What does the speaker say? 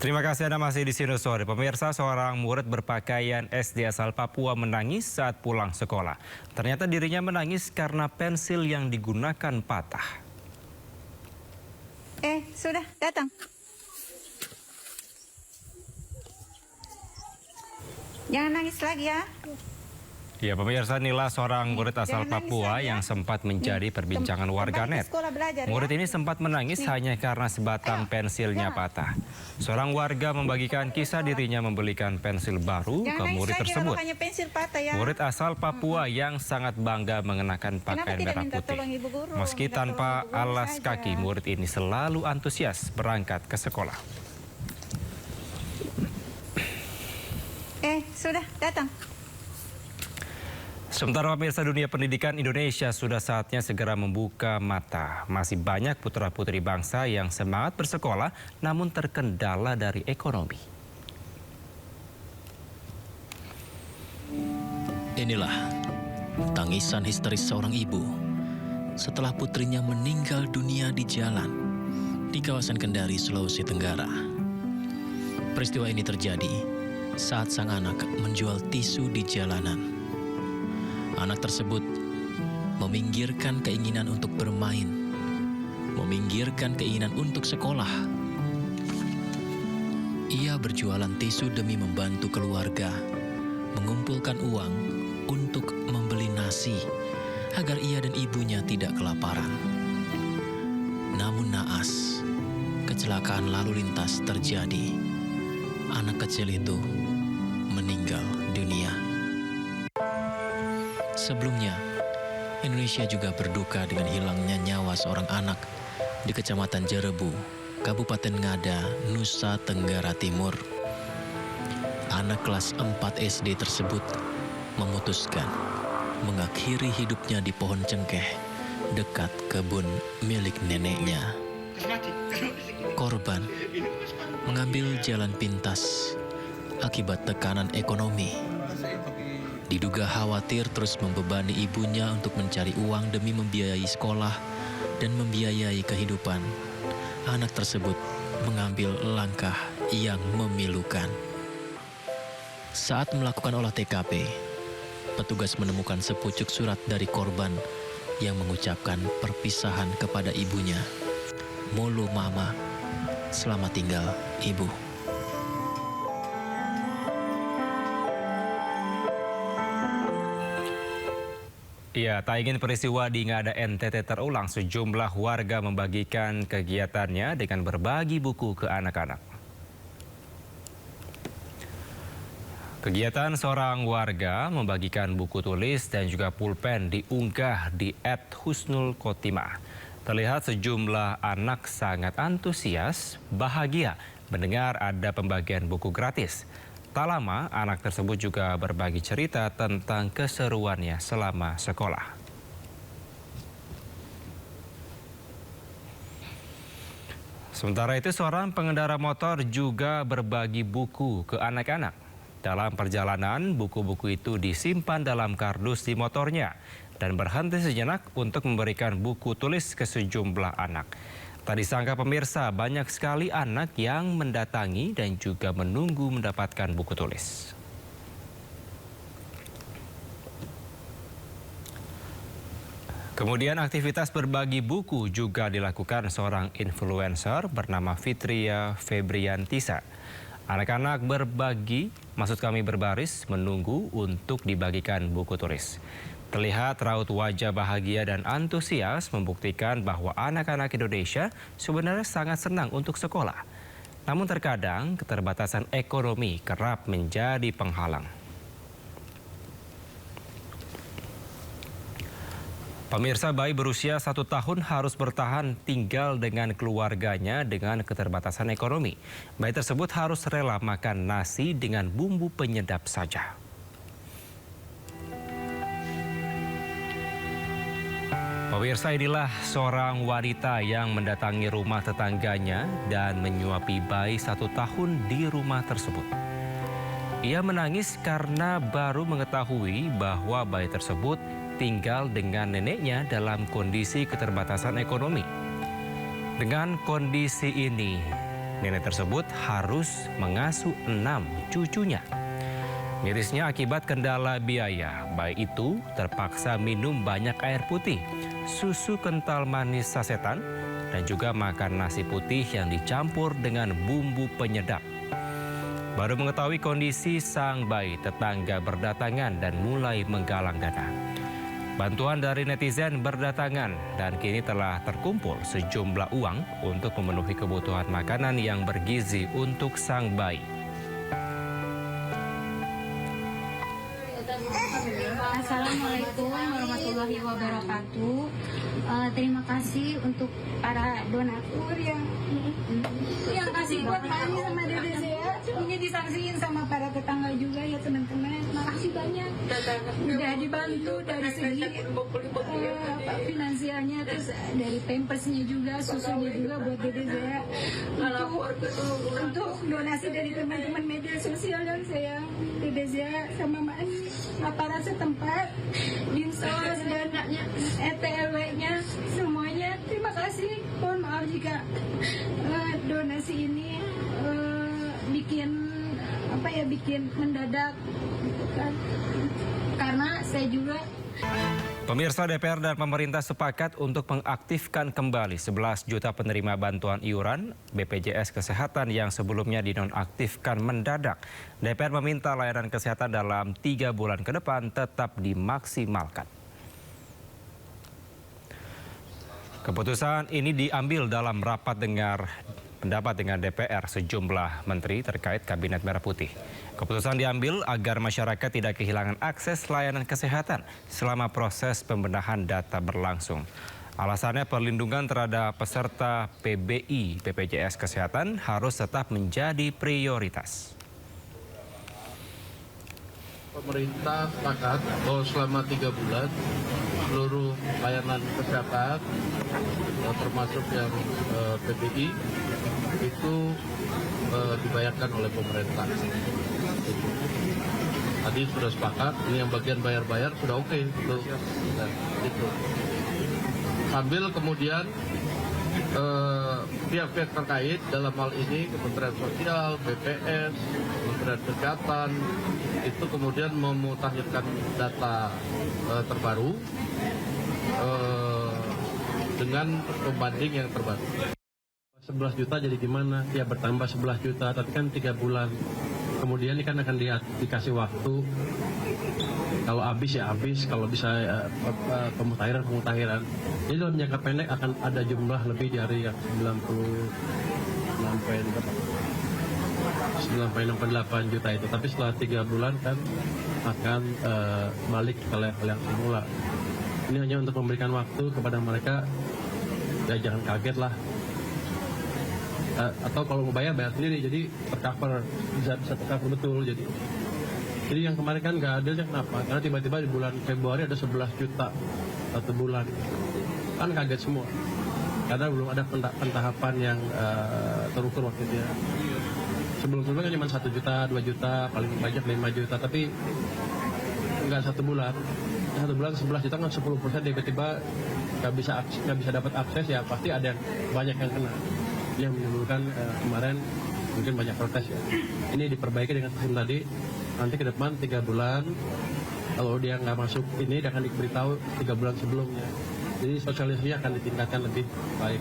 Terima kasih Anda masih di sini sore. Pemirsa, seorang murid berpakaian SD asal Papua menangis saat pulang sekolah. Ternyata dirinya menangis karena pensil yang digunakan patah. Sudah datang. Jangan nangis lagi ya. Ya, pemirsa, inilah seorang murid asal Papua yang sempat menjadi perbincangan warganet. Murid ini sempat menangis hanya karena sebatang pensilnya patah. Seorang warga membagikan kisah dirinya membelikan pensil baru ke murid tersebut. Murid asal Papua yang sangat bangga mengenakan pakaian merah putih. Meski tanpa alas kaki, murid ini selalu antusias berangkat ke sekolah. Sudah datang. Sementara pemirsa, dunia pendidikan Indonesia sudah saatnya segera membuka mata. Masih banyak putra-putri bangsa yang semangat bersekolah namun terkendala dari ekonomi. Inilah tangisan histeris seorang ibu setelah putrinya meninggal dunia di jalan di kawasan Kendari, Sulawesi Tenggara. Peristiwa ini terjadi saat sang anak menjual tisu di jalanan. Anak tersebut meminggirkan keinginan untuk bermain, meminggirkan keinginan untuk sekolah. Ia berjualan tisu demi membantu keluarga, mengumpulkan uang untuk membeli nasi agar ia dan ibunya tidak kelaparan. Namun naas, kecelakaan lalu lintas terjadi. Anak kecil itu meninggal dunia. Sebelumnya, Indonesia juga berduka dengan hilangnya nyawa seorang anak di Kecamatan Jerebu, Kabupaten Ngada, Nusa Tenggara Timur. Anak kelas 4 SD tersebut memutuskan mengakhiri hidupnya di pohon cengkeh dekat kebun milik neneknya. Korban mengambil jalan pintas akibat tekanan ekonomi. Diduga khawatir terus membebani ibunya untuk mencari uang demi membiayai sekolah dan membiayai kehidupan. Anak tersebut mengambil langkah yang memilukan. Saat melakukan olah TKP, petugas menemukan sepucuk surat dari korban yang mengucapkan perpisahan kepada ibunya. Molo mama, selamat tinggal ibu. Ya, tak ingin peristiwa di Ngada NTT terulang, sejumlah warga membagikan kegiatannya dengan berbagi buku ke anak-anak. Kegiatan seorang warga membagikan buku tulis dan juga pulpen diunggah di @husnulkotimah. Terlihat sejumlah anak sangat antusias, bahagia mendengar ada pembagian buku gratis. Tak lama, anak tersebut juga berbagi cerita tentang keseruannya selama sekolah. Sementara itu, seorang pengendara motor juga berbagi buku ke anak-anak. Dalam perjalanan, buku-buku itu disimpan dalam kardus di motornya dan berhenti sejenak untuk memberikan buku tulis ke sejumlah anak. Tak disangka pemirsa, banyak sekali anak yang mendatangi dan juga menunggu mendapatkan buku tulis. Kemudian aktivitas berbagi buku juga dilakukan seorang influencer bernama Fitria Febriantisa. Anak-anak berbaris menunggu untuk dibagikan buku tulis. Terlihat raut wajah bahagia dan antusias membuktikan bahwa anak-anak Indonesia sebenarnya sangat senang untuk sekolah. Namun terkadang keterbatasan ekonomi kerap menjadi penghalang. Pemirsa, bayi berusia 1 tahun harus bertahan tinggal dengan keluarganya dengan keterbatasan ekonomi. Bayi tersebut harus rela makan nasi dengan bumbu penyedap saja. Pemirsa, inilah seorang wanita yang mendatangi rumah tetangganya dan menyuapi bayi 1 tahun di rumah tersebut. Ia menangis karena baru mengetahui bahwa bayi tersebut tinggal dengan neneknya dalam kondisi keterbatasan ekonomi. Dengan kondisi ini, Nenek tersebut harus mengasuh 6 cucunya. Mirisnya akibat kendala biaya, bayi itu terpaksa minum banyak air putih, susu kental manis sasetan, dan juga makan nasi putih yang dicampur dengan bumbu penyedap. Baru mengetahui kondisi sang bayi, tetangga berdatangan dan mulai menggalang dana. Bantuan dari netizen berdatangan dan kini telah terkumpul sejumlah uang untuk memenuhi kebutuhan makanan yang bergizi untuk sang bayi. Assalamualaikum warahmatullahi wabarakatuh. Terima kasih untuk para donatur yang kasih buat mami sama dede saya. Ini disaksiin sama para tetangga juga ya teman-teman. Makasih banyak. Udah dibantu dari segi finansialnya, terus dari pampersnya juga, susunya juga buat dede saya. Untuk donasi dari teman-teman media sosial yang saya, dede saya sama mami, aparat setempat, Dinsos dan RT/RW-nya semuanya. Terima kasih. Mohon maaf jika donasi ini bikin mendadak kan, karena saya juga. Pemirsa, DPR dan pemerintah sepakat untuk mengaktifkan kembali 11 juta penerima bantuan iuran BPJS Kesehatan yang sebelumnya dinonaktifkan mendadak. DPR meminta layanan kesehatan dalam 3 bulan ke depan tetap dimaksimalkan. Keputusan ini diambil dalam rapat dengar pendapat dengan DPR sejumlah menteri terkait Kabinet Merah Putih. Keputusan diambil agar masyarakat tidak kehilangan akses layanan kesehatan selama proses pembenahan data berlangsung. Alasannya perlindungan terhadap peserta PBI BPJS Kesehatan harus tetap menjadi prioritas. Pemerintah sepakat bahwa selama 3 bulan seluruh layanan kesehatan termasuk yang PBI itu dibayarkan oleh pemerintah. Tadi sudah sepakat, ini yang bagian bayar-bayar sudah oke. Itu. Sambil kemudian pihak-pihak terkait dalam hal ini Kementerian Sosial, BPS, Kementerian Kesehatan itu kemudian memutakhirkan data terbaru dengan pembanding yang terbaru. 11 juta jadi gimana? Ya bertambah 11 juta, tapi kan 3 bulan. Kemudian ini kan akan dikasih waktu. Kalau habis ya habis, kalau bisa pemutahiran. Jadi dalam jangka pendek akan ada jumlah lebih dari yang 96,8 juta itu. Tapi setelah 3 bulan kan akan balik ke level yang semula. Ini hanya untuk memberikan waktu kepada mereka, ya jangan kaget lah. Atau kalau mau bayar sendiri, jadi tercover, bisa tercover betul. Jadi yang kemarin kan nggak adil, kenapa? Karena tiba-tiba di bulan Februari ada 11 juta 1 bulan, kan kaget semua. Karena belum ada pentahapan yang terukur waktu itu ya. Sebelum-sebelumnya kan cuma 1 juta, 2 juta, paling banyak 5 juta, tapi nggak 1 bulan. 1 bulan 11 juta kan 10%, tiba-tiba nggak bisa dapat akses, ya pasti ada yang banyak yang kena. Yang menimbulkan kemarin mungkin banyak protes ya. Ini diperbaiki dengan sistem tadi. Nanti ke depan 3 bulan, kalau dia nggak masuk ini, dia akan diberitahu 3 bulan sebelumnya. Jadi sosialisasinya akan ditingkatkan lebih baik.